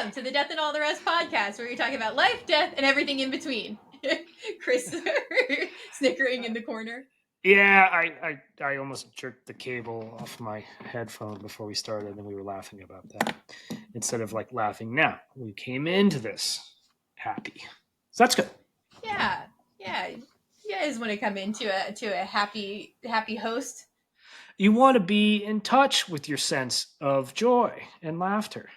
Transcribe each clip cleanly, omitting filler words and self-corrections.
Welcome to the Death and All the Rest podcast, where we talk about life, death, and everything in between. Chris snickering in the corner. Yeah, I almost jerked the cable off my headphone before we started, and we were laughing about that. Instead of like laughing now, we came into this happy. So that's good. Yeah. You guys want to come into a happy host. You want to be in touch with your sense of joy and laughter.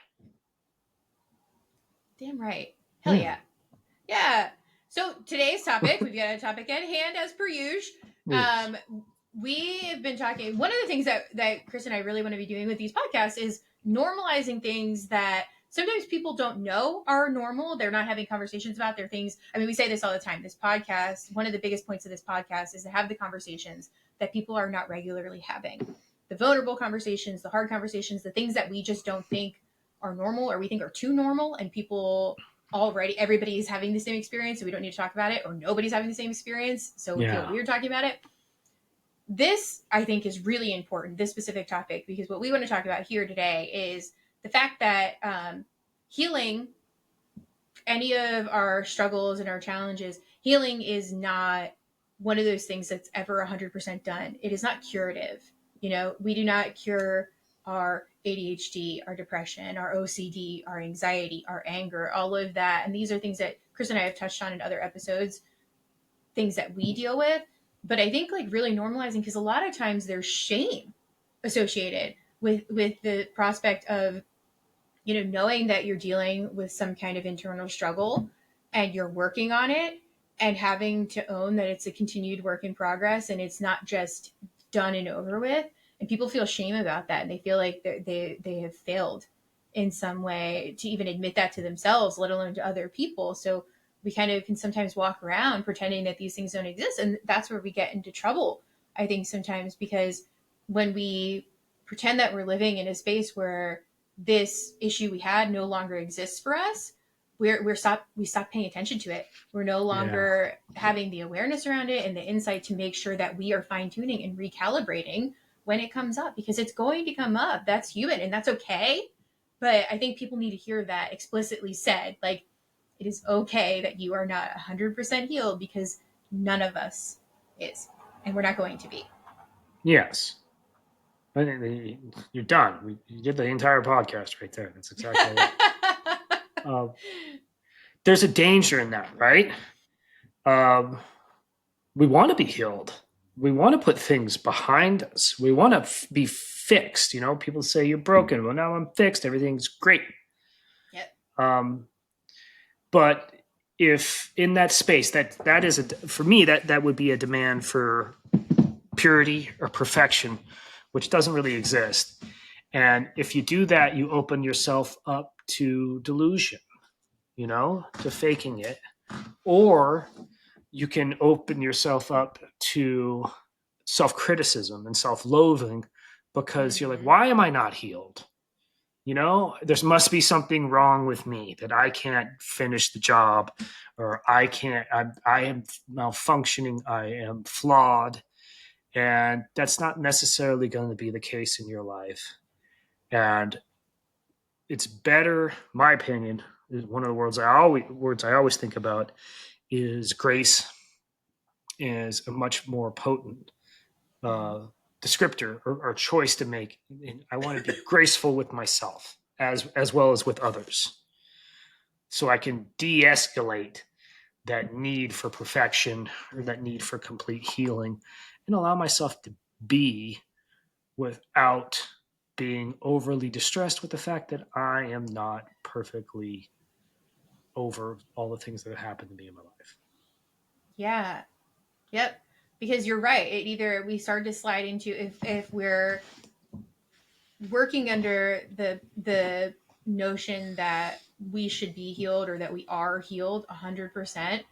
Damn right. Hell yeah. Yeah. So today's topic, we've got a topic at hand as per usual. Yes. We have been talking, one of the things that Chris and I really want to be doing with these podcasts is normalizing things that sometimes people don't know are normal. They're not having conversations about their things. I mean, we say this all the time. This podcast, one of the biggest points of this podcast is to have the conversations that people are not regularly having. The vulnerable conversations, the hard conversations, the things that we just don't think are normal or we think are too normal, and people already, everybody is having the same experience, so we don't need to talk about it, or nobody's having the same experience, so we feel weird talking about it. This, I think, is really important, this specific topic, because what we want to talk about here today is the fact that healing any of our struggles and our challenges, healing is not one of those things that's ever 100% done. It is not curative. You know, we do not cure our ADHD, our depression, our OCD, our anxiety, our anger, all of that. And these are things that Chris and I have touched on in other episodes, things that we deal with. But I think like really normalizing, because a lot of times there's shame associated with the prospect of, you know, knowing that you're dealing with some kind of internal struggle and you're working on it, and having to own that it's a continued work in progress and it's not just done and over with. And people feel shame about that, and they feel like they have failed in some way to even admit that to themselves, let alone to other people. So we kind of can sometimes walk around pretending that these things don't exist. And that's where we get into trouble, I think, sometimes, because when we pretend that we're living in a space where this issue we had no longer exists for us, we stop paying attention to it. We're no longer having the awareness around it and the insight to make sure that we are fine-tuning and recalibrating when it comes up, because it's going to come up. That's human, and that's okay. But I think people need to hear that explicitly said, like, it is okay that you are not 100% healed, because none of us is, and we're not going to be. Yes. You're done. You did the entire podcast right there. That's exactly right. There's a danger in that, right? We want to be healed. We want to put things behind us. We want to be fixed. You know, people say you're broken. Well, now I'm fixed. Everything's great. Yep. But if in that space, that is for me, that would be a demand for purity or perfection, which doesn't really exist. And if you do that, you open yourself up to delusion, you know, to faking it. Or you can open yourself up to self-criticism and self-loathing, because you're like, why am I not healed? You know, there must be something wrong with me, that I can't finish the job, or I am malfunctioning, I am flawed. And that's not necessarily going to be the case in your life. And it's better, my opinion, is one of the words I always think about is grace is a much more potent descriptor or choice to make. And I want to be graceful with myself as well as with others, so I can de-escalate that need for perfection or that need for complete healing, and allow myself to be without being overly distressed with the fact that I am not perfectly over all the things that have happened to me in my life. Yeah. Yep. Because you're right. It either we start to slide into, if we're working under the notion that we should be healed, or that we are healed 100%,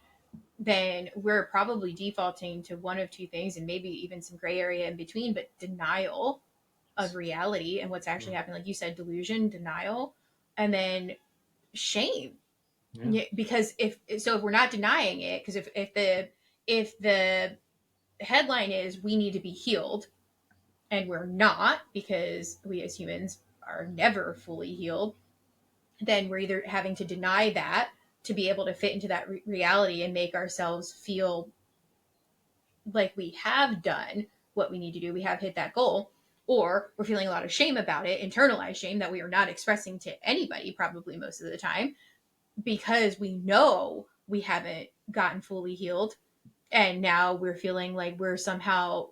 then we're probably defaulting to one of two things, and maybe even some gray area in between, but denial of reality and what's actually happening. Like you said, delusion, denial, and then shame. Yeah. Because if we're not denying it, because if the headline is we need to be healed, and we're not, because we as humans are never fully healed, then we're either having to deny that to be able to fit into that reality and make ourselves feel like we have done what we need to do, we have hit that goal, or we're feeling a lot of shame about it, internalized shame that we are not expressing to anybody, probably most of the time, because we know we haven't gotten fully healed. And now we're feeling like we're somehow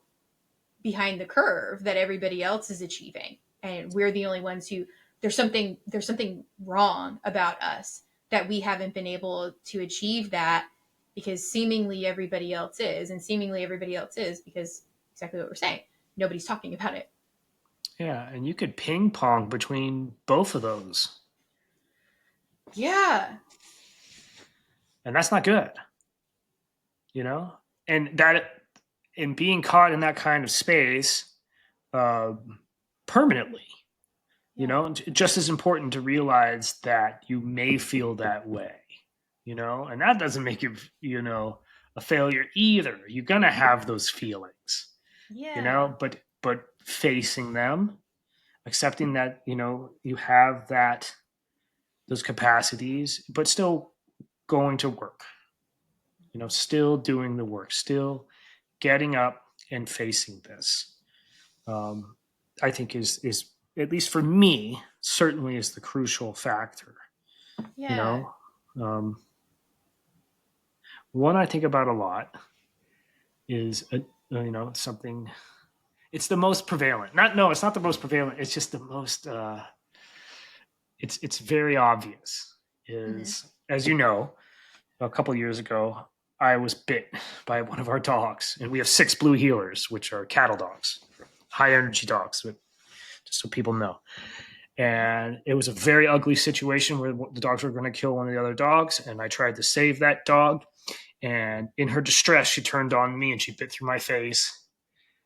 behind the curve that everybody else is achieving. And we're the only ones who there's something wrong about us that we haven't been able to achieve that because seemingly everybody else is, and seemingly everybody else is because exactly what we're saying. Nobody's talking about it. Yeah, and you could ping pong between both of those, Yeah. and that's not good, you know. And that, in being caught in that kind of space permanently, you Yeah. know, just as important to realize that you may feel that way, and that doesn't make you, a failure either. You're gonna have those feelings, Yeah. but facing them, accepting that, you have those capacities, but still going to work, still doing the work, still getting up and facing this. Um, I think is at least for me certainly is the crucial factor. You Yeah. know, um, one I think about a lot is something. It's the most prevalent. Not no, it's not the most prevalent. It's just the most. It's very obvious. Mm-hmm. Is, as you know, a couple of years ago, I was bit by one of our dogs, and we have 6 blue heelers, which are cattle dogs, high energy dogs, just so people know. And it was a very ugly situation where the dogs were going to kill one of the other dogs, and I tried to save that dog. And in her distress, she turned on me and she bit through my face,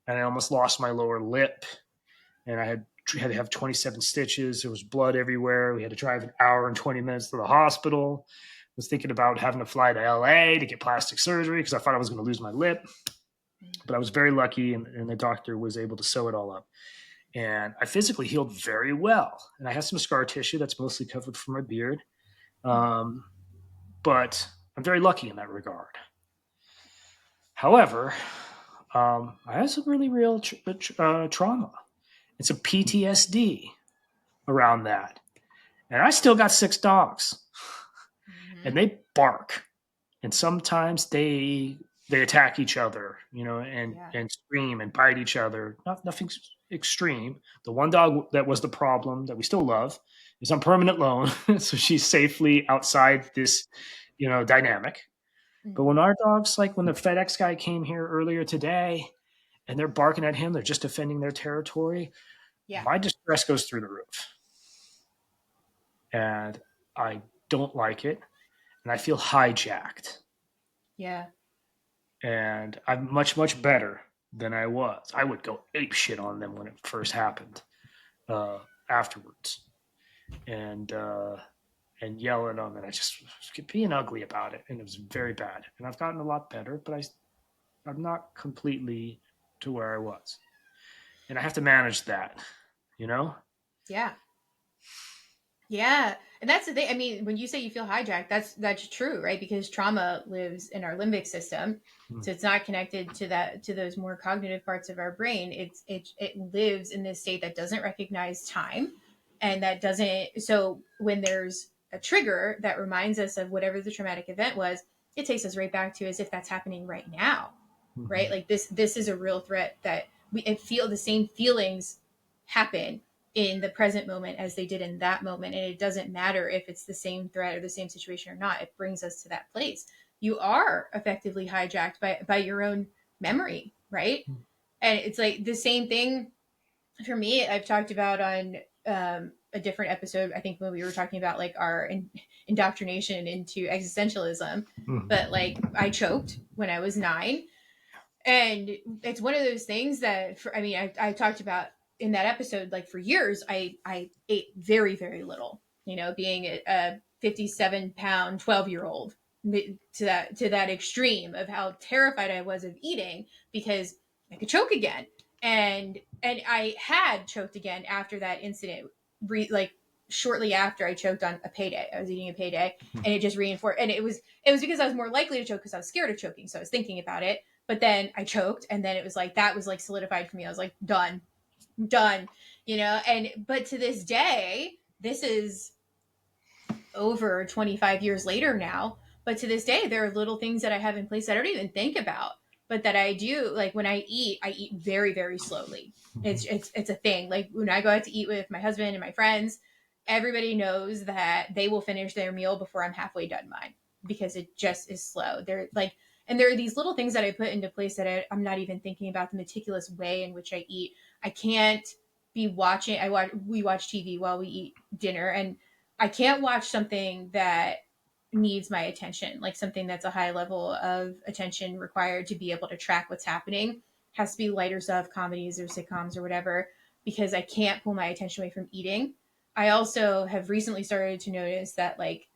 and I almost lost my lower lip. And I had to have 27 stitches. There was blood everywhere. We had to drive an hour and 20 minutes to the hospital. I was thinking about having to fly to LA to get plastic surgery because I thought I was going to lose my lip. But I was very lucky, and the doctor was able to sew it all up. And I physically healed very well. And I have some scar tissue that's mostly covered from my beard. Um, but I'm very lucky in that regard. However, I have some really real trauma and some PTSD around that. And I still got 6 dogs, and Mm-hmm. they bark. And sometimes they attack each other, and Yeah. scream and bite each other. Nothing extreme. The one dog that was the problem that we still love is on permanent loan, so she's safely outside this, dynamic. But Mm-hmm. when our dogs, like when the FedEx guy came here earlier today, and they're barking at him, they're just defending their territory. Yeah. My distress goes through the roof, and I don't like it, and I feel hijacked. Yeah. And I'm much better than I was. I would go ape shit on them when it first happened. Afterwards, and yell at them, and I just kept being ugly about it, and it was very bad. And I've gotten a lot better, but I'm not completely to where I was, and I have to manage that. You know. Yeah. Yeah, and that's the thing. I mean, when you say you feel hijacked, that's true, right? Because trauma lives in our limbic system, Mm. so it's not connected to those more cognitive parts of our brain. It lives in this state that doesn't recognize time, and that doesn't. So when there's a trigger that reminds us of whatever the traumatic event was, it takes us right back to as if that's happening right now, right? Mhm. Like this is a real threat that we and feel the same feelings happen in the present moment as they did in that moment. And it doesn't matter if it's the same threat or the same situation or not. It brings us to that place. You are effectively hijacked by your own memory, right? And it's like the same thing for me. I've talked about on a different episode, I think, when we were talking about like our indoctrination into existentialism. But Mhm. like I choked when I was 9, and it's one of those things that I talked about in that episode. Like for years I ate very very little, being a 57-pound 12-year-old, to that extreme of how terrified I was of eating because I could choke again. And I had choked again after that incident, like shortly after I choked on a payday. I was eating a payday, and it just reinforced. And it was because I was more likely to choke because I was scared of choking, so I was thinking about it. But then I choked, and then it was like that was like solidified for me. I was like, done, done, And but to this day, this is over 25 years later now. But to this day, there are little things that I have in place that I don't even think about, but that I do. Like when I eat very, very slowly. It's a thing. Like when I go out to eat with my husband and my friends, everybody knows that they will finish their meal before I'm halfway done mine because it just is slow. They're like, and there are these little things that I put into place that I'm not even thinking about the meticulous way in which I eat. I can't be watching. We watch TV while we eat dinner, and I can't watch something that needs my attention, like something that's a high level of attention required to be able to track what's happening. It has to be lighter stuff, comedies or sitcoms or whatever, because I can't pull my attention away from eating. I also have recently started to notice that like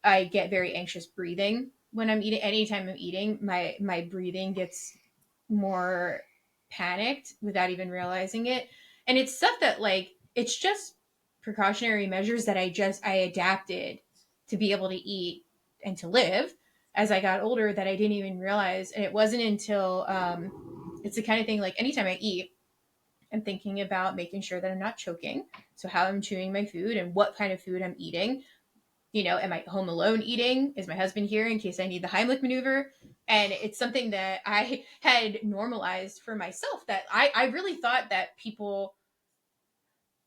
I get very anxious breathing when I'm eating. Anytime I'm eating, my breathing gets more panicked without even realizing it. And it's stuff that like it's just precautionary measures that I adapted to be able to eat and to live as I got older that I didn't even realize. And it wasn't until it's the kind of thing like anytime I eat, I'm thinking about making sure that I'm not choking. So how I'm chewing my food and what kind of food I'm eating. Am I home alone eating? Is my husband here in case I need the Heimlich maneuver? And it's something that I had normalized for myself that I really thought that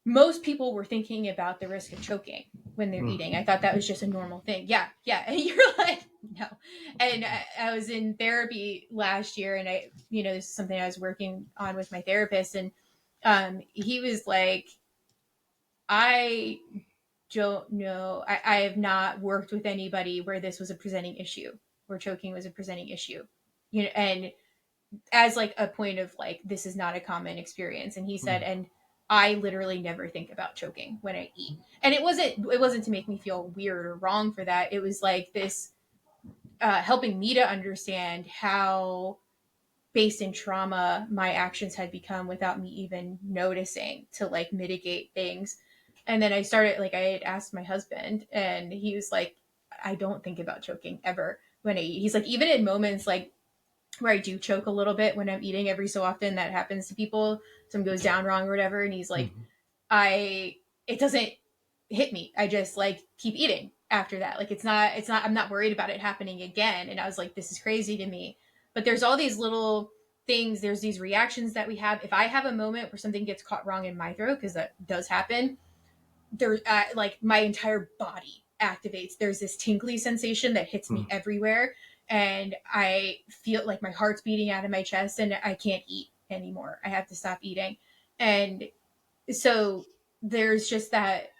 most people were thinking about the risk of choking when they're eating. I thought that was just a normal thing. Yeah, yeah. And you're like, no. And I was in therapy last year, and this is something I was working on with my therapist, and he was like, I don't know. I have not worked with anybody where this was a presenting issue, where choking was a presenting issue, and as like a point of like this is not a common experience. And he said, and I literally never think about choking when I eat. And it wasn't to make me feel weird or wrong for that. It was like this helping me to understand how based in trauma my actions had become without me even noticing to like mitigate things. And then I started like I had asked my husband, and he was like, I don't think about choking ever when I eat. He's like, even in moments like where I do choke a little bit when I'm eating, every so often that happens to people, something goes down wrong or whatever, and he's like, I it doesn't hit me. I just like keep eating after that. Like it's not I'm not worried about it happening again. And I was like, this is crazy to me. But there's all these little things, there's these reactions that we have. If I have a moment where something gets caught wrong in my throat, because that does happen, there like my entire body activates. There's this tingly sensation that hits me everywhere, and I feel like my heart's beating out of my chest, and I can't eat anymore. I have to stop eating. And so there's just that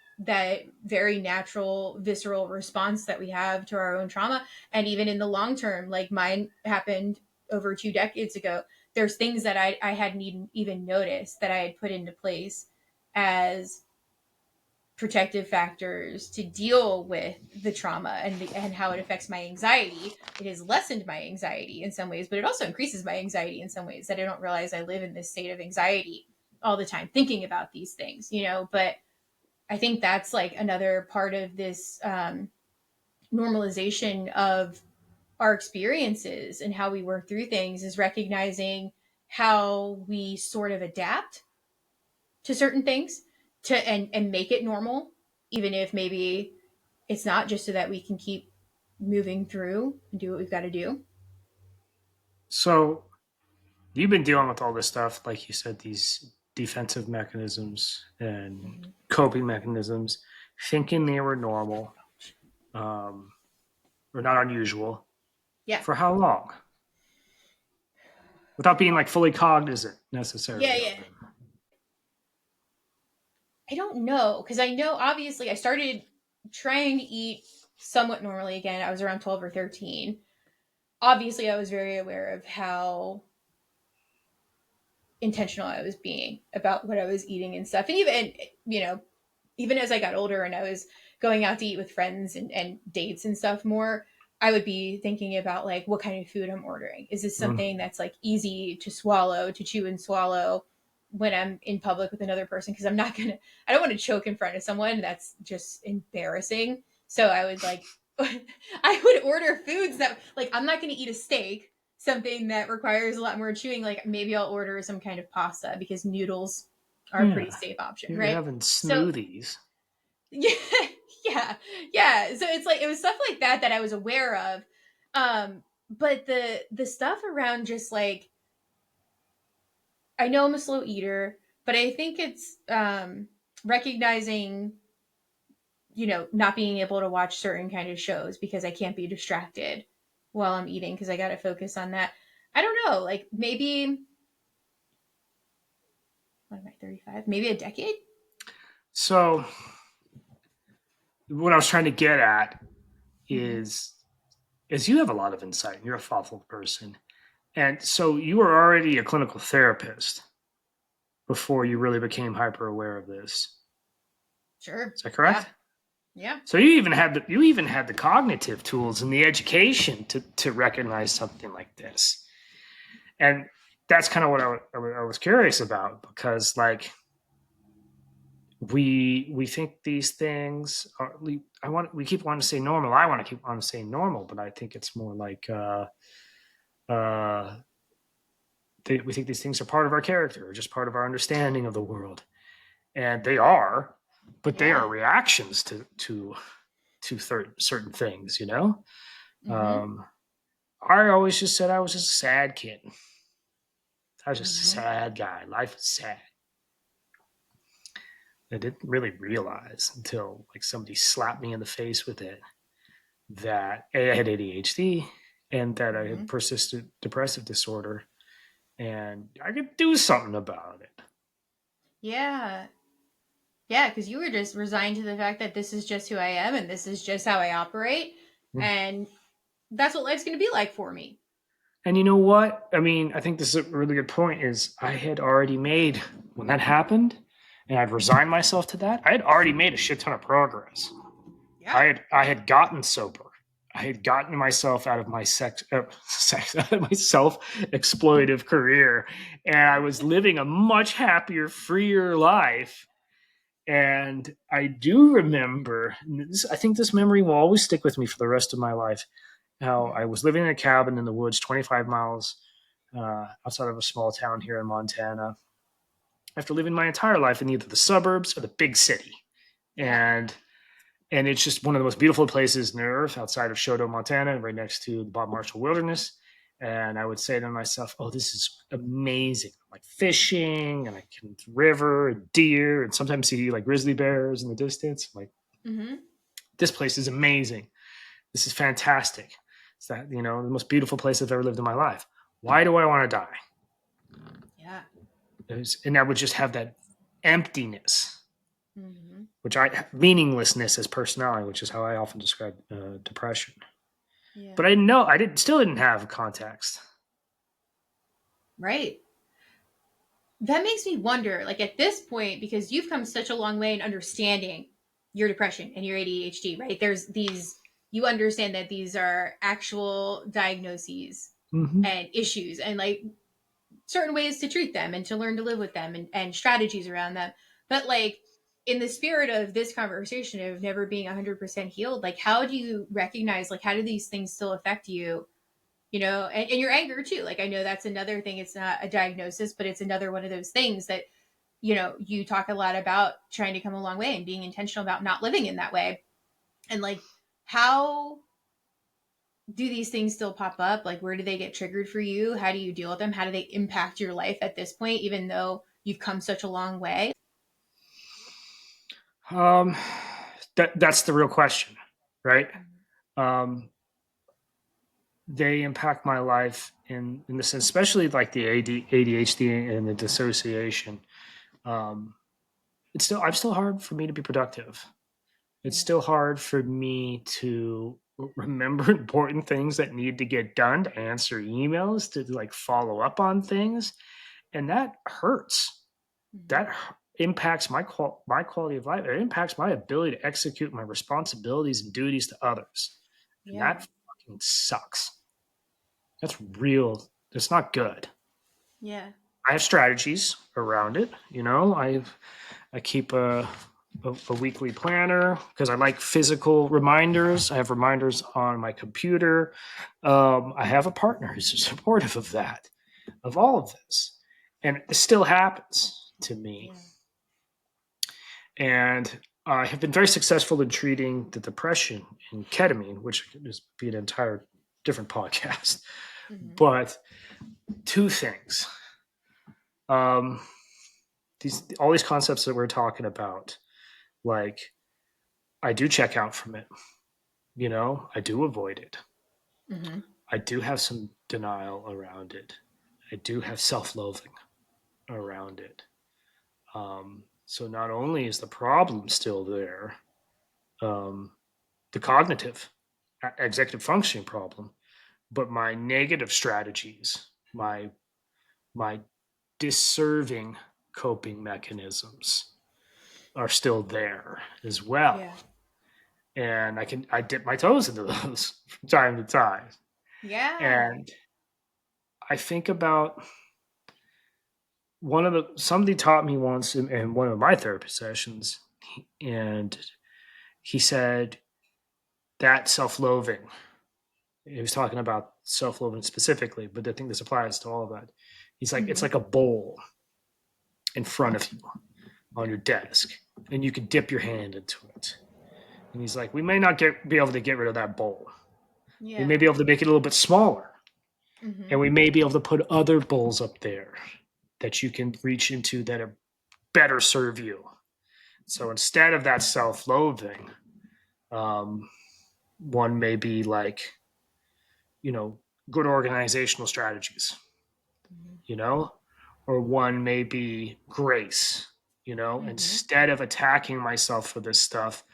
very natural visceral response that we have to our own trauma. And even in the long term, like mine happened over 2 decades ago, there's things that I hadn't even noticed that I had put into place as protective factors to deal with the trauma and how it affects my anxiety. It has lessened my anxiety in some ways, but it also increases my anxiety in some ways that I don't realize I live in this state of anxiety all the time thinking about these things. But I think that's like another part of this normalization of our experiences and how we work through things is recognizing how we sort of adapt to certain things to and make it normal, even if maybe it's not, just so that we can keep moving through and do what we've got to do. So you've been dealing with all this stuff, like you said, these defensive mechanisms and Mm-hmm. coping mechanisms, thinking they were normal, um, or not unusual. Yeah. For how long? Without being like fully cognizant Yeah, necessarily of yeah. them. I don't know, because I know obviously I started trying to eat somewhat normally again. I was around 12 or 13. Obviously, I was very aware of how intentional I was being about what I was eating and stuff. And even as I got older and I was going out to eat with friends and dates and stuff more, I would be thinking about like what kind of food I'm ordering. Is this something that's like easy to swallow, to chew and swallow? when I'm in public with another person because I don't want to choke in front of someone. That's just embarrassing. So I would like, I would order foods that, like, I'm not gonna eat a steak, something that requires a lot more chewing. Like, maybe I'll order some kind of pasta because noodles are a pretty Yeah. safe option, You're right? having So, smoothies. yeah, yeah, yeah. So it's like, it was stuff like that that I was aware of. But the stuff around just like, I know I'm a slow eater, but I think it's recognizing, not being able to watch certain kind of shows because I can't be distracted while I'm eating because I got to focus on that. I don't know, like maybe, what am I, 35? Maybe a decade? So what I was trying to get at Mm-hmm. is you have a lot of insight. You're a thoughtful person. And so you were already a clinical therapist before you really became hyper aware of this. Sure. Is that Yeah. correct? Yeah. So you even had the cognitive tools and the education to recognize something like this. And that's kind of what I was curious about because like we think these things are we keep wanting to say normal. I want to keep on saying normal, but I think it's more like uh, we think these things are part of our character or just part of our understanding of the world, and they are, but they are Yeah. reactions to certain things. Mm-hmm. Um, I always just said I was just a sad kid. I was just a Mm-hmm. sad guy. Life is sad. I didn't really realize until like somebody slapped me in the face with it that A, I had ADHD and that I Mm-hmm. had persistent depressive disorder and I could do something about it. Yeah. Yeah, because you were just resigned to the fact that this is just who I am and this is just how I operate. And that's what life's going to be like for me. And you know what? I mean, I think this is a really good point is I had already made when that happened and I'd resigned myself to that, I had already made a shit ton of progress. Yeah. I had gotten sober. I had gotten myself out of my out of my self exploitive career, and I was living a much happier, freer life. And I do remember, I think this memory will always stick with me for the rest of my life. How Mm-hmm. I was living in a cabin in the woods, 25 miles outside of a small town here in Montana, after living my entire life in either the suburbs or the big city. Yeah. And it's just one of the most beautiful places on earth outside of Choteau, Montana, right next to the Bob Marshall Wilderness. And I would say to myself, "Oh, this is amazing! Like fishing, and I can river and deer, and sometimes see like grizzly bears in the distance. I'm like, Mm-hmm. this place is amazing. This is fantastic. It's that the most beautiful place I've ever lived in my life. Why do I want to die?" Yeah. And I would just have that emptiness, Mm-hmm. which I meaninglessness as personality, which is how I often describe depression. Yeah. But I didn't know. I didn't still didn't have context. Right. That makes me wonder, like at this point, because you've come such a long way in understanding your depression and your ADHD, right? There's these, you understand that these are actual diagnoses Mm-hmm. and issues and like certain ways to treat them and to learn to live with them and strategies around them. But like in the spirit of this conversation of never being 100% healed, like how do you recognize, like how do these things still affect you, and your anger too? Like I know that's another thing. It's not a diagnosis, but it's another one of those things that, you talk a lot about trying to come a long way and being intentional about not living in that way. And like, how do these things still pop up? Like, where do they get triggered for you? How do you deal with them? How do they impact your life at this point, even though you've come such a long way? Um, that's the real question, right? Um, they impact my life in the sense, especially like the ADHD and the dissociation. Um, I'm still hard for me to be productive. It's Yeah. still hard for me to remember important things that need to get done, to answer emails, to like follow up on things, and that hurts. Mm-hmm. That impacts my quality of life. It impacts my ability to execute my responsibilities and duties to others, and Yeah. that fucking sucks. That's real. It's not good. Yeah. I have strategies around it. I keep a weekly planner because I like physical reminders. I have reminders on my computer. I have a partner who's supportive of that, of all of this, and it still happens to me. Yeah. And I have been very successful in treating the depression in ketamine, which is be an entire different podcast. Mm-hmm. But two things. Um, all these concepts that we're talking about, like I do check out from it. I do avoid it. Mm-hmm. I do have some denial around it. I do have self-loathing around it. So not only is the problem still there, um, the cognitive executive functioning problem, but my negative strategies, my disserving coping mechanisms are still there as well. Yeah. And I dip my toes into those from time to time. Yeah. And I think about somebody taught me once in one of my therapy sessions, and he said that self-loathing. He was talking about self-loathing specifically, but I think this applies to all of that. He's like, it's Mm-hmm. like a bowl in front of you on your desk, and you can dip your hand into it. And he's like, we may not be able to get rid of that bowl. We Yeah. may be able to make it a little bit smaller, Mm-hmm. and we may be able to put other bowls up there that you can reach into that are better serve you. So instead of that self-loathing, um, one may be like, you know, good organizational strategies, you know, or one may be grace, Mm-hmm. instead of attacking myself for this stuff,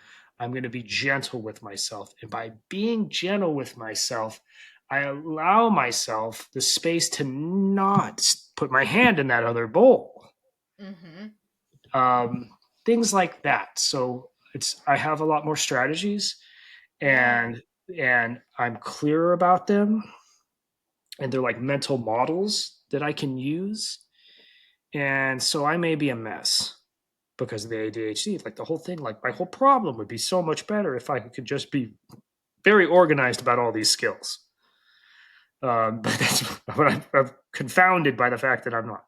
I'm going to be gentle with myself. And by being gentle with myself, I allow myself the space to not put my hand in that other bowl. Mm-hmm. Um, Things like that. So I have a lot more strategies, Yeah. and I'm clearer about them, and they're like mental models that I can use. And so I may be a mess because of the ADHD. Like the whole thing, like my whole problem would be so much better if I could just be very organized about all these skills. But that's what I'm confounded by the fact that I'm not.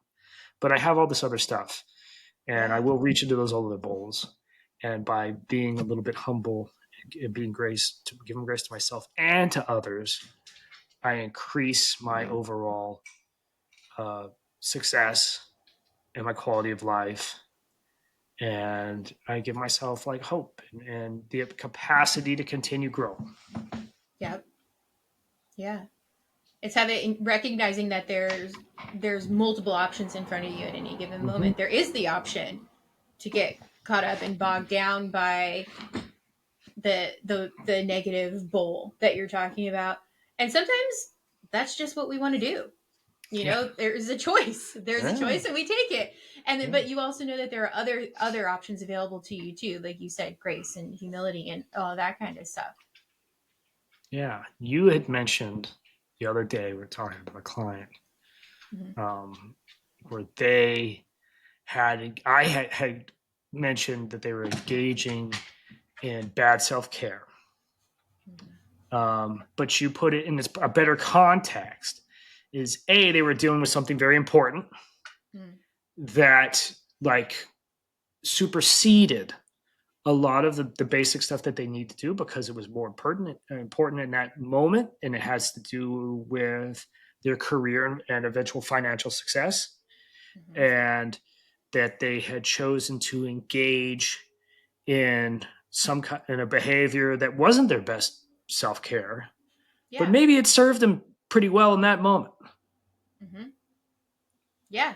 But I have all this other stuff, and I Yeah. will reach into those other bowls. And by being a little bit humble and being giving grace to myself and to others, I increase my overall uh, success and my quality of life. And I give myself like hope and the capacity to continue growing. Yep. Yeah. It's having recognizing that there's multiple options in front of you at any given Mm-hmm. moment. There is the option to get caught up and bogged down by the negative bowl that you're talking about. And sometimes that's just what we want to do. Yeah. There's a choice. There's a Yeah. choice and we take it. And then, Yeah. but you also know that there are other options available to you too, like you said, grace and humility and all that kind of stuff. Yeah. You had mentioned the other day, we were talking to a client Mm-hmm. um, where I had mentioned that they were engaging in bad self care. But you put it in a better context is they were dealing with something very important Mm-hmm. that like superseded a lot of the basic stuff that they need to do because it was more important in that moment, and it has to do with their career and eventual financial success, Mm-hmm. and that they had chosen to engage in in a behavior that wasn't their best self-care, but Yeah. maybe it served them pretty well in that moment. Mm-hmm. Yeah.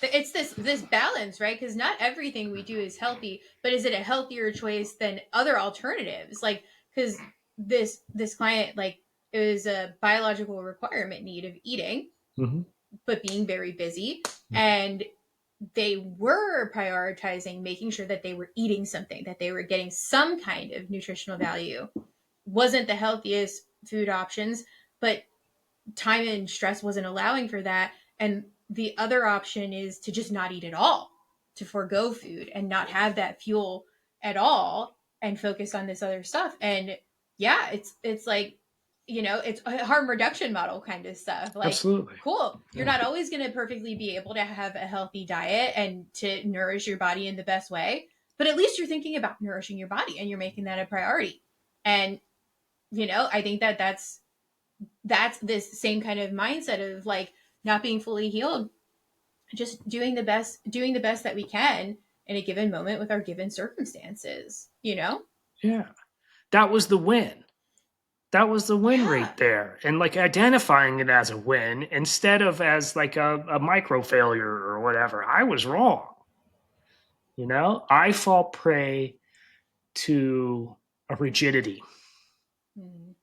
It's this balance, right? Because not everything we do is healthy, but is it a healthier choice than other alternatives? Like, because this client, like, it was a biological requirement need of eating, Mm-hmm. but being very busy, and they were prioritizing making sure that they were eating something, that they were getting some kind of nutritional value. Wasn't the healthiest food options, but time and stress wasn't allowing for that, and the other option is to just not eat at all, to forego food and not have that fuel at all and focus on this other stuff. And yeah, it's like, it's a harm reduction model kind of stuff. Like, Absolutely. cool. You're Yeah. not always going to perfectly be able to have a healthy diet and to nourish your body in the best way, but at least you're thinking about nourishing your body and you're making that a priority. And I think that that's this same kind of mindset of like not being fully healed, just doing the best that we can in a given moment with our given circumstances. Yeah. That was the win. That was the win Yeah. right there. And like identifying it as a win instead of as like a micro failure or whatever. I was wrong. I fall prey to a rigidity Mhm.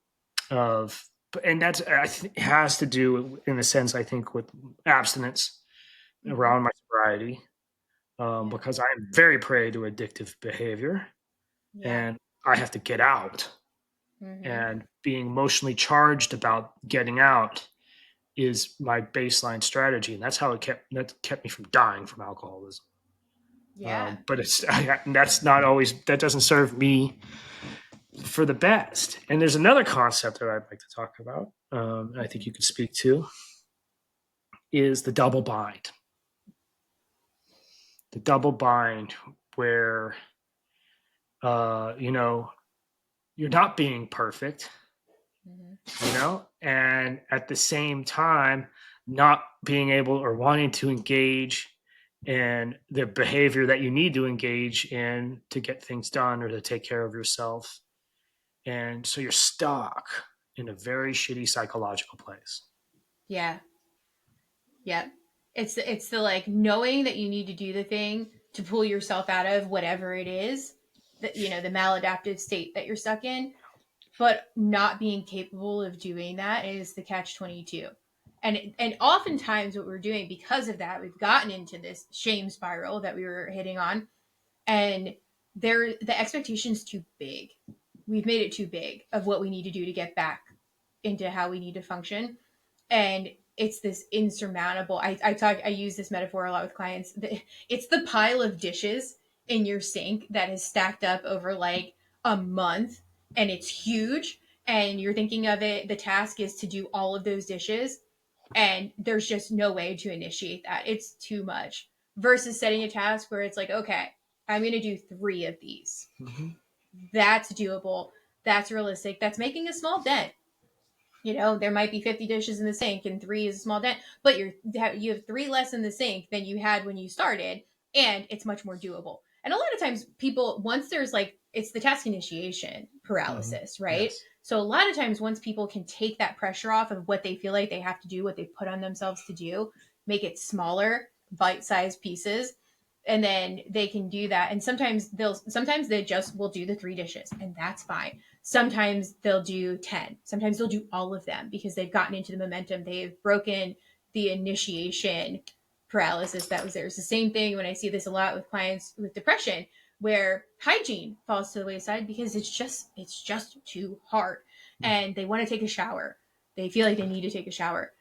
of, and that's, has to do in a sense, I think, with abstinence Mhm. around my sobriety, Yeah. because I'm very prey to addictive behavior Yeah. and I have to get out. Mhm. And being emotionally charged about getting out is my baseline strategy, and that's how that kept me from dying from alcoholism. Yeah. But that's not always, that doesn't serve me for the best. And there's another concept that I'd like to talk about. I think Mhm. you could speak to is the double bind. The double bind where you're not being perfect, Mhm. and at the same time not being able or wanting to engage in the behavior that you need to engage in to get things done or to take care of yourself. And so you're stuck in a very shitty psychological place. Yeah. Yeah. It's the like knowing that you need to do the thing to pull yourself out of whatever it is that the maladaptive state that you're stuck in, but not being capable of doing that is the catch 22. And oftentimes what we're doing because of that, we've gotten into this shame spiral that we were hitting on, and the expectation's too big. We've made it too big of what we need to do to get back into how we need to function. And it's this insurmountable, I use this metaphor a lot with clients. It's the pile of dishes in your sink that has stacked up over like a month, and it's huge, and you're thinking of it, the task is to do all of those dishes, and there's just no way to initiate that. It's too much. Versus setting a task where it's like, okay, I'm going to do 3 of these. Mm-hmm. That's doable. That's realistic. That's making a small dent. There might be 50 dishes in the sink and 3 is a small dent, but you have 3 less in the sink than you had when you started, and it's much more doable. And a lot of times people, once there's like, it's the task initiation Mm-hmm. paralysis, right? Yes. So a lot of times once people can take that pressure off of what they feel like they have to do, what they put on themselves to do, make it smaller, bite-sized pieces, and then they can do that. And sometimes they just will do the 3 dishes, and that's fine. Sometimes they'll do 10. Sometimes they'll do all of them because they've gotten into the momentum. They've broken the initiation paralysis that was there. It's the same thing when I see this a lot with clients with depression, where hygiene falls to the wayside because it's just too hard. And they want to take a shower. They feel like they need to take a shower.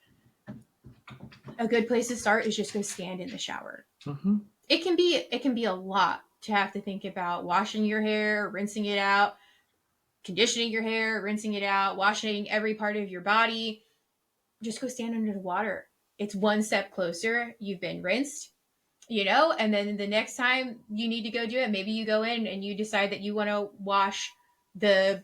A good place to start is just go stand in the shower. Mm-hmm. It can be a lot to have to think about washing your hair, rinsing it out, conditioning your hair, rinsing it out, washing every part of your body. Just go stand under the water. It's one step closer. You've been rinsed, and then the next time you need to go do it, maybe you go in and you decide that you want to wash the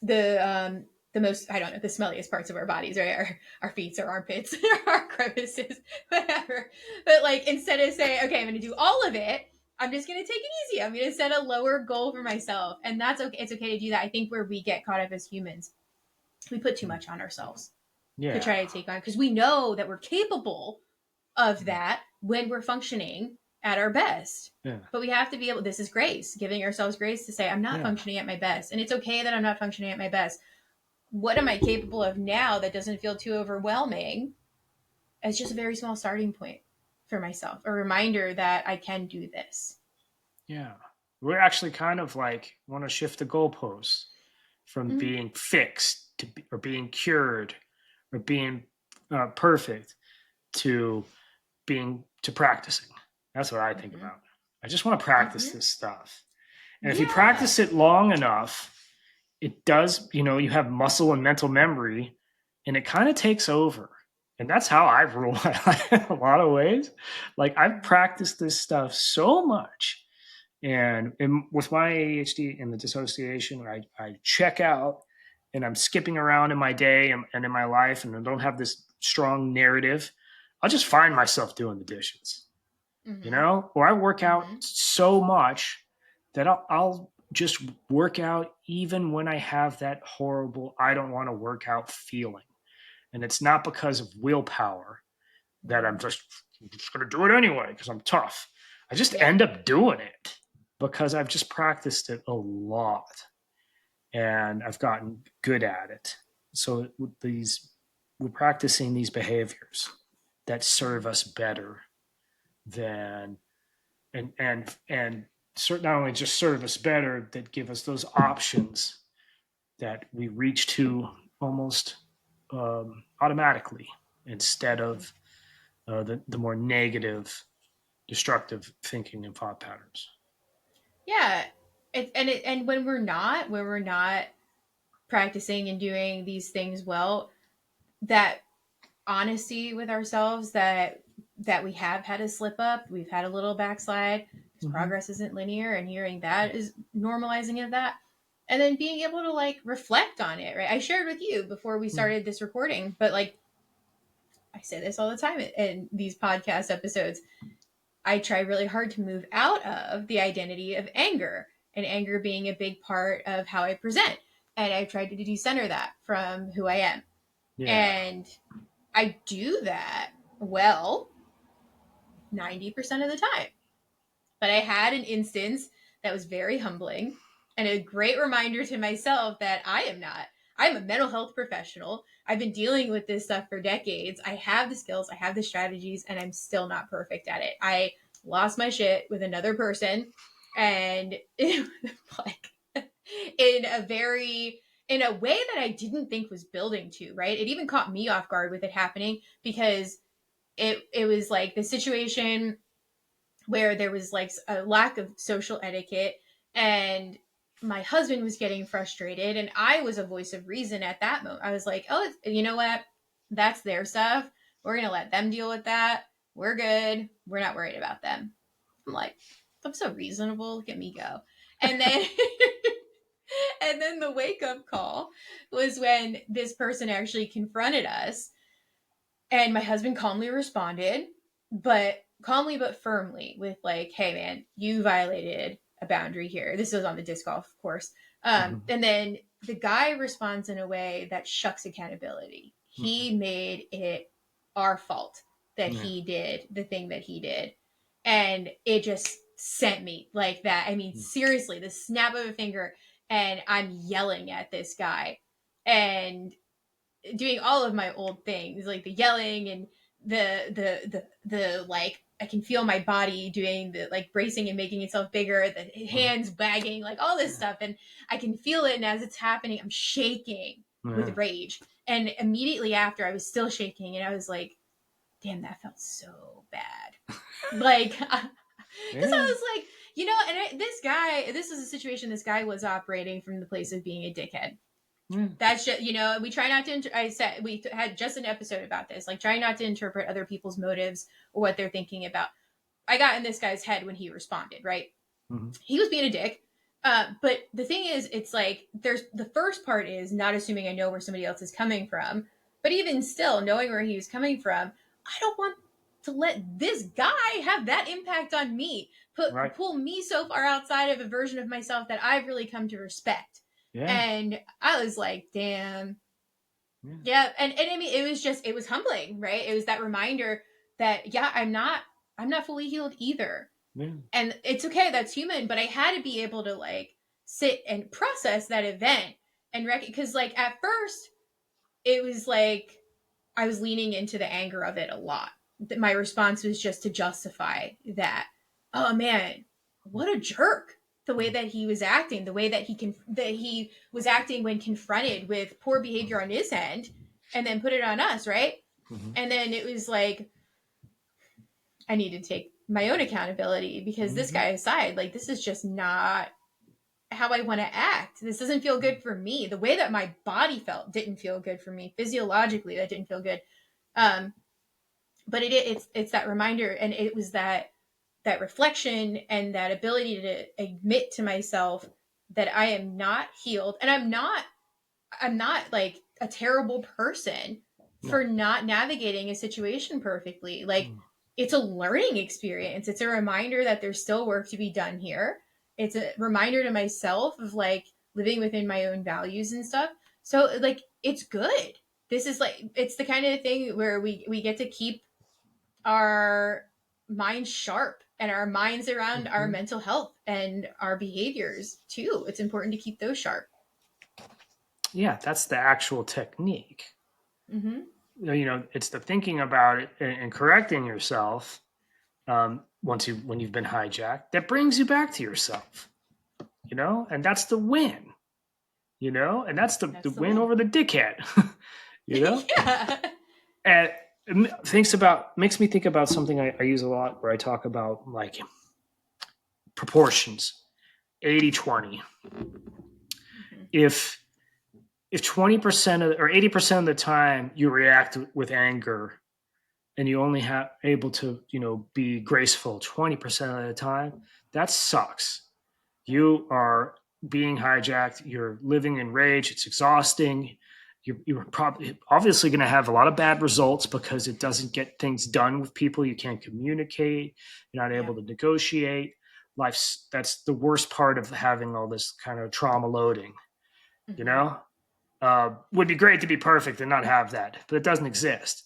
the most, I don't know, the smelliest parts of our bodies, right? Our feet, our armpits, our crevices, whatever. But like instead of saying, okay, I'm gonna do all of it, I'm just gonna take it easy. I'm gonna set a lower goal for myself. And that's okay. It's okay to do that. I think where we get caught up as humans, we put too much on ourselves to Yeah. try to take on, because we know that we're capable of that when we're functioning at our best. Yeah. But we have to be able, this is grace, giving ourselves grace to say, I'm not Yeah. functioning at my best. And it's okay that I'm not functioning at my best. What am I capable of now that doesn't feel too overwhelming? It's just a very small starting point for myself, a reminder that I can do this. Yeah. We're actually kind of like want to shift the goalposts from Mm-hmm. being fixed or being cured or being perfect. to practicing. That's what I think Mm-hmm. about. I just want to practice Mm-hmm. this stuff. And if you Yeah. practice it long enough, it does, you have muscle and mental memory and it kind of takes over. And that's how I've ruled my life in a lot of ways. Like I've Mm-hmm. practiced this stuff so much. And with my ADHD and the dissociation, I check out and I'm skipping around in my day and in my life and I don't have this strong narrative. I'll just find myself doing the dishes, Mm-hmm. or I work out Mm-hmm. so much that I'll just work out even when I have that horrible, I don't want to work out feeling. And it's not because of willpower that Mm-hmm. I'm just going to do it anyway because I'm tough. I just Yeah. end up doing it because I've just practiced it a lot and I've gotten good at it. So we're practicing these behaviors that serve us better than and not only just serve us better, that give us those options that we reach to almost automatically instead Mm-hmm. of the more negative, destructive thinking and thought patterns. Yeah. And when we're not practicing and doing these things well, that honesty with ourselves that we have had a slip up, we've had a little backslide because Mm-hmm. progress isn't linear, and hearing that is normalizing of that, and then being able to like reflect on it. Right, I shared with you before we started this recording, but like I say this all the time in these podcast episodes. I try really hard to move out of the identity of anger, and anger being a big part of how I present, and I've tried to decenter that from who I am, Yeah. and I do that well 90% of the time. But I had an instance that was very humbling and a great reminder to myself that I'm a mental health professional. I've been dealing with this stuff for decades. I have the skills, I have the strategies, and I'm still not perfect at it. I lost my shit with another person, and it was like in a very in a way that I didn't think was building to, right? It even caught me off guard with it happening because it was like the situation where there was like a lack of social etiquette, and my husband was getting frustrated and I was a voice of reason at that moment. I was like, oh, you know what, that's their stuff, we're gonna let them deal with that, we're good, we're not worried about them. I'm like, I'm so reasonable, look at me go. And then and then the wake up call was when this person actually confronted us, and my husband calmly responded, but calmly but firmly with like, "Hey, man, you violated a boundary here." This was on the disc golf course. Mm-hmm. And then the guy responds in a way that shucks accountability. He made it our fault that Yeah. he did the thing that he did, and it just sent me like that. I mean, seriously, the snap of a finger, and I'm yelling at this guy, and doing all of my old things, like the yelling and the like I can feel my body doing the like bracing and making itself bigger, the hands bagging, like all this stuff, and I can feel it. And as it's happening, I'm shaking Yeah. with rage. And immediately after, I was still shaking, and I was like, "Damn, that felt so bad." Like, because Yeah. I was like, this is a situation. This guy was operating from the place of being a dickhead. Yeah. That's just, we try not to I said we had just an episode about this, like trying not to interpret other people's motives or what they're thinking about. I got in this guy's head when he responded, right? Mm-hmm. He was being a dick. But the thing is, it's like there's the first part is not assuming I know where somebody else is coming from, but even still knowing where he was coming from, I don't want to let this guy have that impact on me, Right. pull me so far outside of a version of myself that I've really come to respect. Yeah. And I was like, damn. Yeah. Yeah. And I mean, it was humbling, right? It was that reminder that, yeah, I'm not fully healed either. Yeah. And it's okay, that's human, but I had to be able to like sit and process that event and because like at first it was like I was leaning into the anger of it a lot. My response was just to justify that. Oh man, what a jerk! The way that he was acting, the way that he was acting when confronted with poor behavior on his end, and then put it on us, right? Mm-hmm. And then it was like, I need to take my own accountability because this Mm-hmm. guy aside, like, this is just not how I want to act. This doesn't feel good for me. The way that my body felt didn't feel good for me. Physiologically, that didn't feel good. Um, but it's that reminder, and it was that reflection and that ability to admit to myself that I am not healed, and I'm not like a terrible person No. for not navigating a situation perfectly. Like, Mm. it's a learning experience. It's a reminder that there's still work to be done here. It's a reminder to myself of like living within my own values and stuff. So like it's good. This is like it's the kind of thing where we get to keep our minds sharp and our minds around our Mm-hmm. mental health and our behaviors too. It's important to keep those sharp. Yeah, that's the actual technique. Mm-hmm. It's the thinking about it and correcting yourself once when you've been hijacked that brings you back to yourself. And that's the win. And that's the That's the win win. over the dickhead. you know, Yeah. and makes me think about something I use a lot where I talk about like proportions 80-20. Mm-hmm. If 20% or 80% of the time you react with anger and you only have able to be graceful 20% of the time, that sucks. You are being hijacked, you're living in rage, it's exhausting. You're probably obviously going to have a lot of bad results because it doesn't get things done with people. You can't communicate, you're not Yeah. able to negotiate. That's the worst part of having all this kind of trauma loading. you Mm-hmm. know would be great to be perfect and not have that, but it doesn't exist.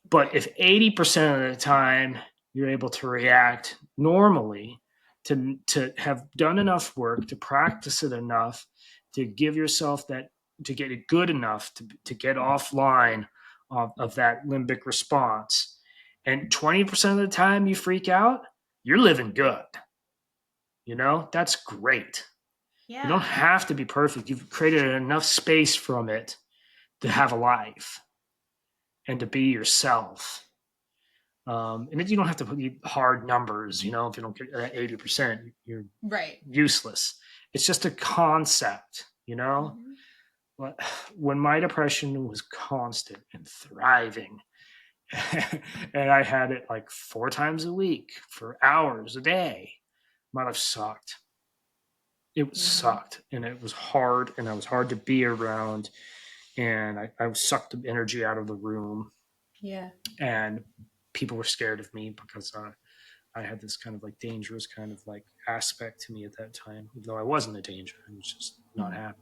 But Right. if 80% of the time you're able to react normally, to have done enough work, to practice it enough, to give yourself that, to get it good enough to get offline of that limbic response, and 20% of the time you freak out, you're living good. That's great. You don't Yeah. have to be perfect. You've created enough space from it to have a life and to be yourself. And you don't have to put hard numbers. If you don't get 80%, you're Right. useless. It's just a concept. Mm-hmm. When my depression was constant and thriving, and I had it like 4 times a week for hours a day, my life sucked. It Mm-hmm. sucked, and it was hard, and I was hard to be around, and I sucked the energy out of the room, Yeah. and people were scared of me because I had this kind of like dangerous kind of like aspect to me at that time, even though I wasn't a danger. I was just not happy.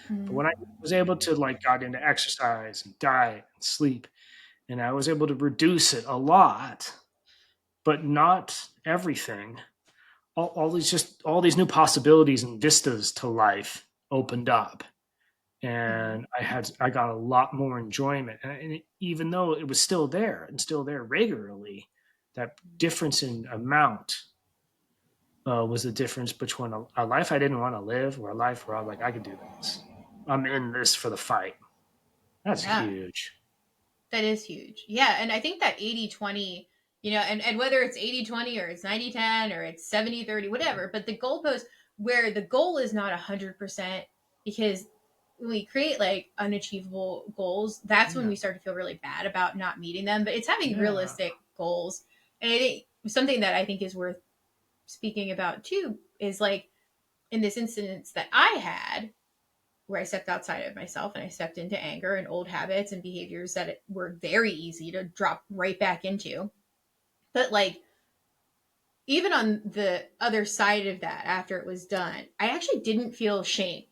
But Mm-hmm. when I was able to like got into exercise and diet and sleep, and I was able to reduce it a lot, but not everything. All these new possibilities and vistas to life opened up, Mm-hmm. and I got a lot more enjoyment. And even though it was still there and still there regularly, that difference in amount was the difference between a life I didn't want to live or a life where I'm like, I could do this. I'm in this for the fight. That's Yeah. huge. That is huge. Yeah. And I think that 80-20, and whether it's 80-20 or it's 90-10 or it's 70-30, whatever, but the goalpost where the goal is not 100%, because when we create like unachievable goals, that's when Yeah. we start to feel really bad about not meeting them. But it's having Yeah. realistic goals. And I think something that I think is worth speaking about too is like in this instance that I had, where I stepped outside of myself and I stepped into anger and old habits and behaviors that were very easy to drop right back into. But like, even on the other side of that, after it was done, I actually didn't feel shame.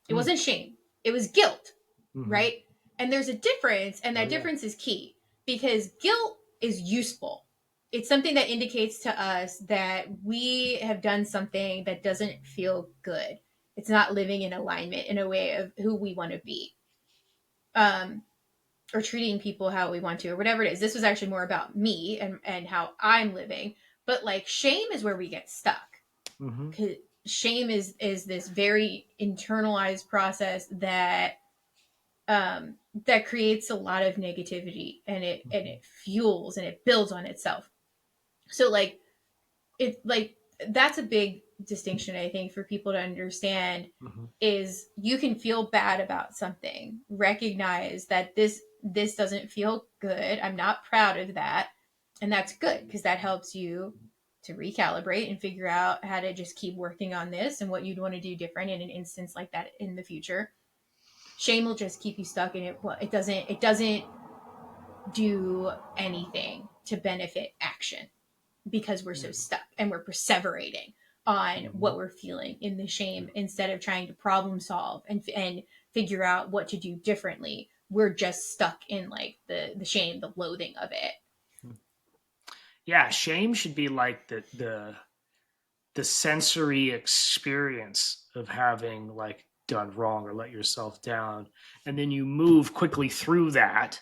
It Mm. wasn't shame, it was guilt, Mm-hmm. right? And there's a difference, and Oh that yeah. difference is key because guilt is useful. It's something that indicates to us that we have done something that doesn't feel good. It's not living in alignment in a way of who we want to be. Um, or treating people how we want to or whatever it is. This was actually more about me and how I'm living. But like shame is where we get stuck. Mm-hmm. 'Cause shame is this very internalized process that creates a lot of negativity, and it Mm-hmm. fuels and it builds on itself. So like it like that's a big distinction, I think, for people to understand, Mm-hmm. is you can feel bad about something, recognize that this doesn't feel good, I'm not proud of that, and that's good because that helps you to recalibrate and figure out how to just keep working on this and what you'd want to do different in an instance like that in the future. Shame will just keep you stuck in it. Well, it doesn't do anything to benefit action because we're so stuck and we're perseverating on Mm-hmm. what we're feeling in the shame instead of trying to problem solve and figure out what to do differently. We're just stuck in like the shame, the loathing of it. Yeah, shame should be like the sensory experience of having like done wrong or let yourself down, and then you move quickly through that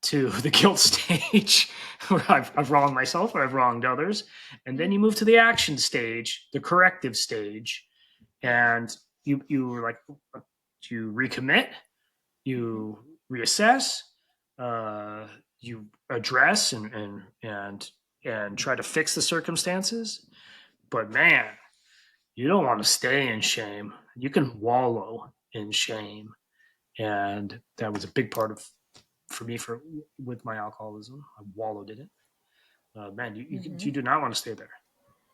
to the guilt stage where I've wronged myself or I've wronged others, and then you move to the action stage, the corrective stage, and you like you recommit, Mm-hmm. you reassess, uh, you address and try to fix the circumstances. But man, you don't want to stay in shame. You can wallow in shame, and that was a big part of for me for with my alcoholism. I wallowed in it. Man, Mm-hmm. you do not want to stay there.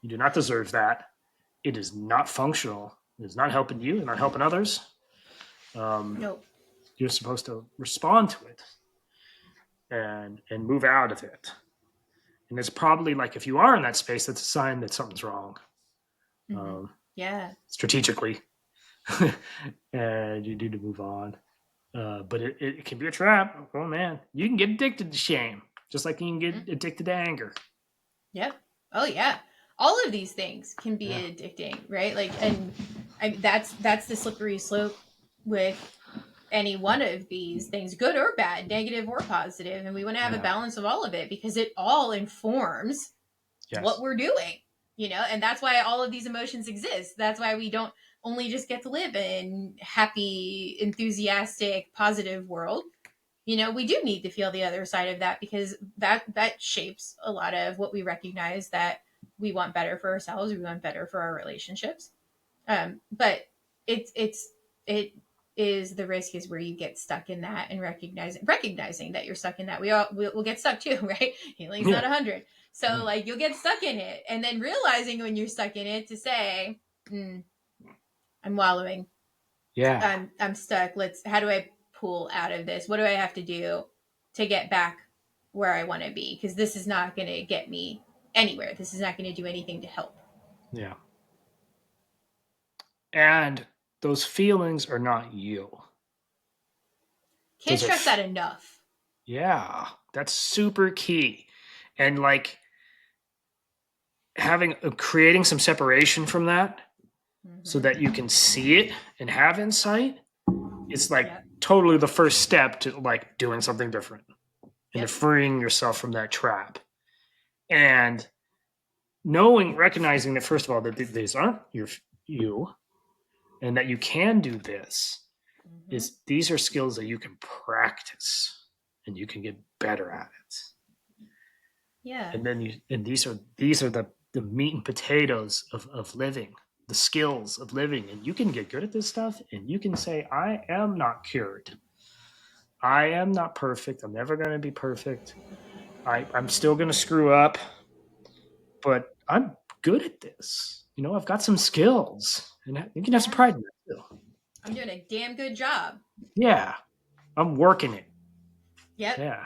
You do not deserve that. It is not functional. It is not helping you. It's not helping others. Um, Nope. you're supposed to respond to it and move out of it. And it's probably like if you are in that space, that's a sign that something's wrong, Mm-hmm. um, Yeah. strategically, and you need to move on. But it can be a trap. Oh man, you can get addicted to shame, just like you can Mm. get addicted to anger. Yep. Oh yeah. All of these things can be Yeah, addicting, right? Like, and that's the slippery slope with any one of these things, good or bad, negative or positive, and we want to have a yeah, balance of all of it because it all informs what yes, we're doing, and that's why all of these emotions exist. That's why we don't only just get to live in happy, enthusiastic, positive world. We do need to feel the other side of that because that shapes a lot of what we recognize that we want better for ourselves, we want better for our relationships. But it is the risk is where you get stuck in that and recognizing that you're stuck in that. We'll get stuck too, right? Healing's not yeah, 100. So yeah, like you'll get stuck in it and then realizing when you're stuck in it to say, I'm wallowing. yeah, I'm stuck. How do I pull out of this? What do I have to do to get back where I want to be? Because this is not going to get me anywhere. This is not going to do anything to help. yeah. And those feelings are not you. Can't Those are, stress that enough. yeah, that's super key. And like having creating some separation from that so Mm-hmm. that you can see it and have insight, it's like Yep. totally the first step to like doing something different and to Yep. freeing yourself from that trap. And knowing, recognizing that first of all that these aren't you, and that you can do this, Mm-hmm. is these are skills that you can practice and you can get better at it. Yeah. And then these are the meat and potatoes of living, the skills of living, and you can get good at this stuff and you can say I am not cured, I am not perfect, I'm never going to be perfect, I'm still going to screw up, but I'm good at this, I've got some skills and you can have some Yeah. pride in that too. I'm doing a damn good job. Yeah, I'm working it. Yep. Yeah,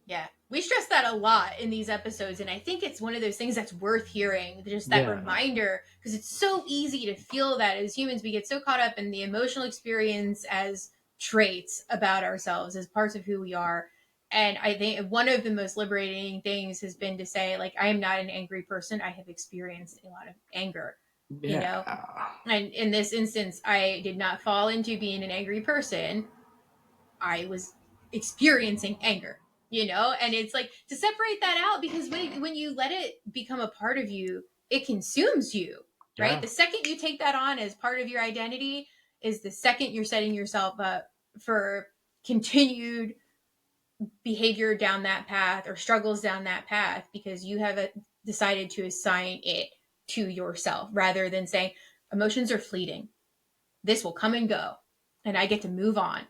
Yeah. We stress that a lot in these episodes. And I think it's one of those things that's worth hearing, just that yeah, reminder, because it's so easy to feel that as humans. We get so caught up in the emotional experience as traits about ourselves, as parts of who we are. And I think one of the most liberating things has been to say, like, I am not an angry person. I have experienced a lot of anger, you know? yeah, And in this instance, I did not fall into being an angry person. I was experiencing anger, and it's like to separate that out because when you let it become a part of you, it consumes you, right? yeah, The second you take that on as part of your identity is the second you're setting yourself up for continued behavior down that path or struggles down that path because you have decided to assign it to yourself rather than saying emotions are fleeting. This will come and go and I get to move on.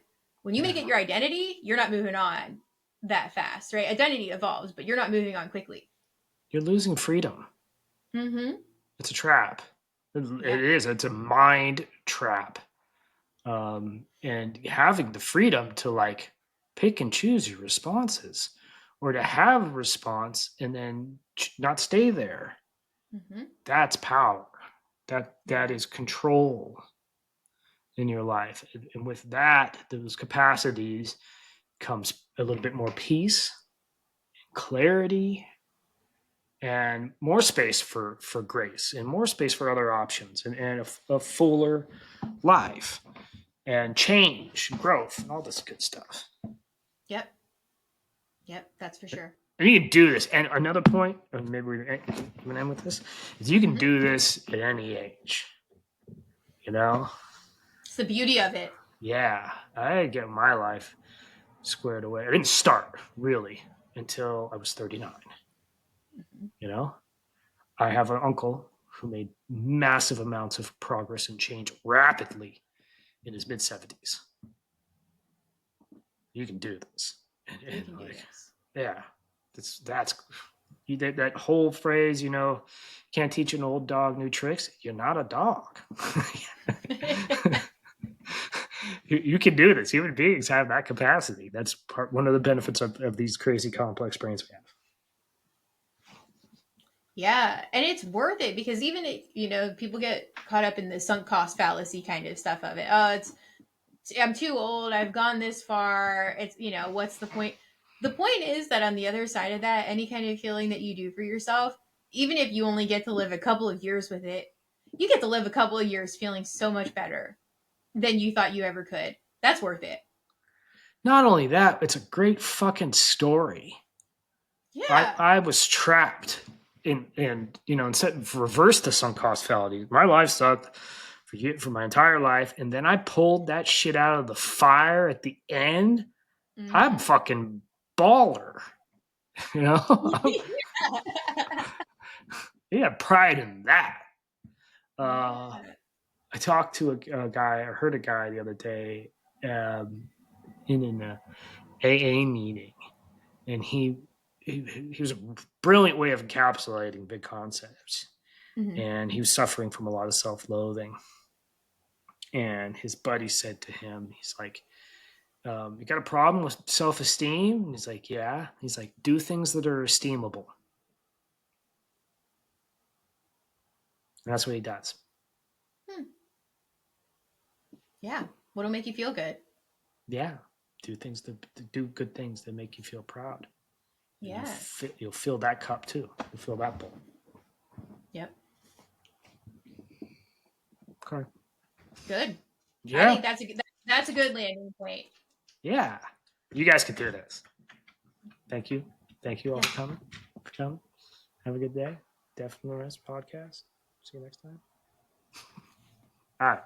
When you make Yeah. it your identity, you're not moving on that fast, right? Identity evolves, but you're not moving on quickly. You're losing freedom. Mm-hmm. It's a trap. It Yep. is. It's a mind trap. And having the freedom to like pick and choose your responses, or to have a response and then not stay there. Mm-hmm. That's power. That Yeah. is control in your life. And with that, those capacities comes a little bit more peace, clarity, and more space for grace, and more space for other options, and a fuller life, and change, growth, and all this good stuff. Yep. Yep. That's for sure. And you can do this. And another point, or maybe we're going to end with this, is you can Mm-hmm. do this at any age. You know? It's the beauty of it. Yeah. I didn't get my life squared away. I didn't start really until I was 39. Mm-hmm. You know? I have an uncle who made massive amounts of progress and change rapidly in his mid 70s. You can do this. You And can do like, this. yeah, that's that whole phrase, can't teach an old dog new tricks. You're not a dog. You can do this. Human beings have that capacity. That's one of the benefits of these crazy complex brains we have. Yeah, and it's worth it because even people get caught up in the sunk cost fallacy kind of stuff of it. Oh, I'm too old. I've gone this far. It's what's the point? The point is that on the other side of that, any kind of healing that you do for yourself, even if you only get to live a couple of years with it, you get to live a couple of years feeling so much better than you thought you ever could. That's worth it. Not only that, it's a great fucking story. I, Yeah. I was trapped instead of reverse the sunk cost fallacy. My life sucked for my entire life, and then I pulled that shit out of the fire at the end. I'm Mm-hmm. fucking baller, you know. Yeah, pride in that. Uh, Yeah. I talked to a guy. I heard a guy the other day in an AA meeting, and he was a brilliant way of encapsulating big concepts. Mm-hmm. And he was suffering from a lot of self-loathing. And his buddy said to him, he's like, "You got a problem with self-esteem?" And he's like, "Yeah." He's like, "Do things that are esteemable." And that's what he does. Hmm. Yeah. What'll make you feel good? Yeah, do good things that make you feel proud. And Yeah. you'll fill that cup too. You'll fill that bowl. Yep. Okay. Good. I Yeah. think that's a good landing point. Yeah. You guys can do this. Thank you. Thank you all Yeah. for coming. Have a good day. Death from the Rest podcast. See you next time. All right.